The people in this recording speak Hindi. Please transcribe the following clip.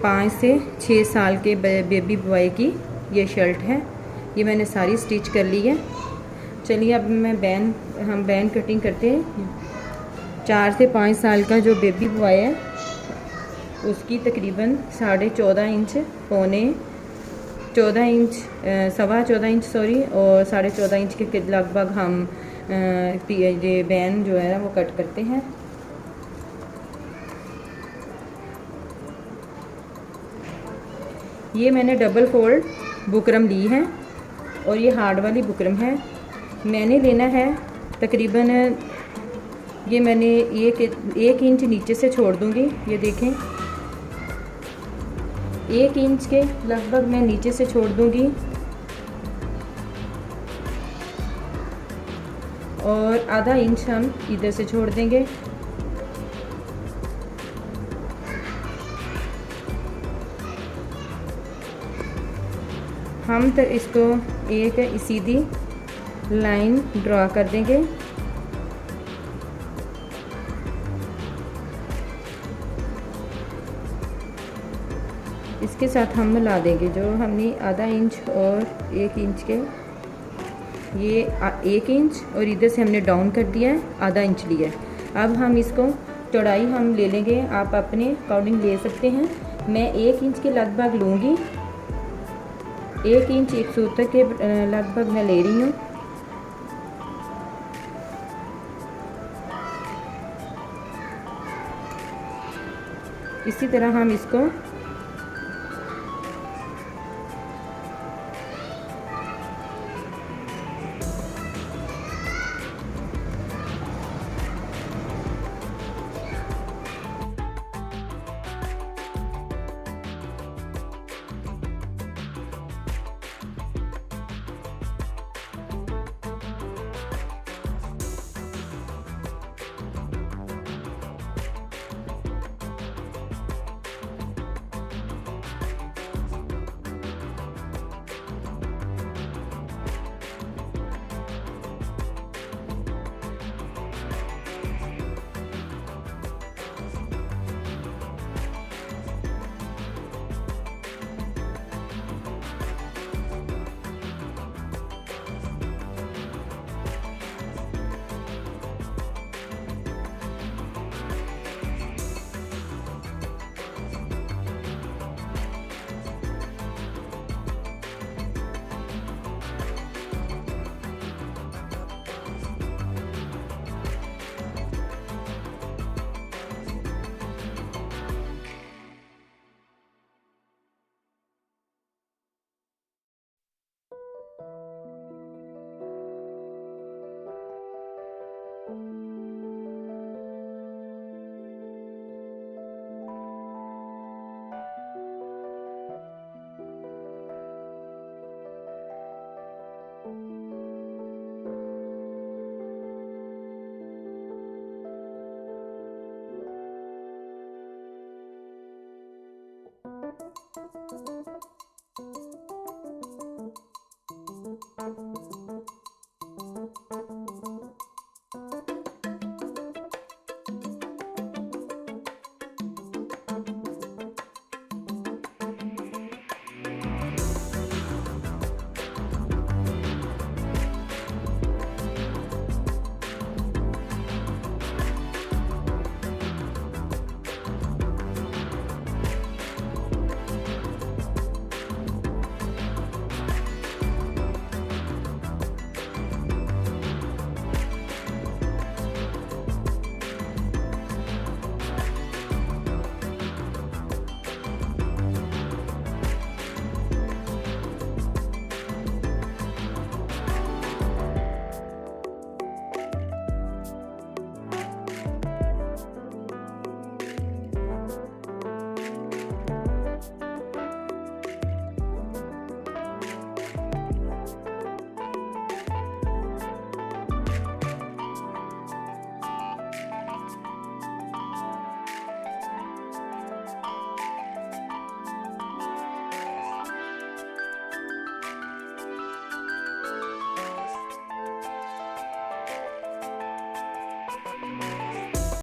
5 से 6 साल के बेबी बॉय की ये शर्ट है। ये मैंने सारी स्टिच कर ली है। चलिए अब हम बैन कटिंग करते हैं। 4 से 5 साल का जो बेबी बॉय है उसकी तकरीबन 14.5 इंच, पौने 14 इंच, 14.25 इंच सॉरी, और 14.5 इंच के लगभग हम ये बैन जो है वो कट करते हैं। ये मैंने डबल फोल्ड बुकरम ली है और ये हार्ड वाली बुकरम है। मैंने लेना है तकरीबन, ये मैंने एक इंच नीचे से छोड़ दूँगी। ये देखें, 1 इंच के लगभग मैं नीचे से छोड़ दूँगी और आधा इंच हम इधर से छोड़ देंगे। हम तो इसको एक सीधी लाइन ड्रा कर देंगे। इसके साथ हम मिला देंगे जो हमने आधा इंच और 1 इंच के, ये 1 इंच और इधर से हमने डाउन कर दिया है, आधा इंच लिया है। अब हम इसको चौड़ाई हम ले लेंगे, आप अपने अकॉर्डिंग ले सकते हैं। मैं 1 इंच के लगभग लूँगी, 1 इंच एक सूत्र के लगभग मैं ले रही हूँ। इसी तरह हम इसको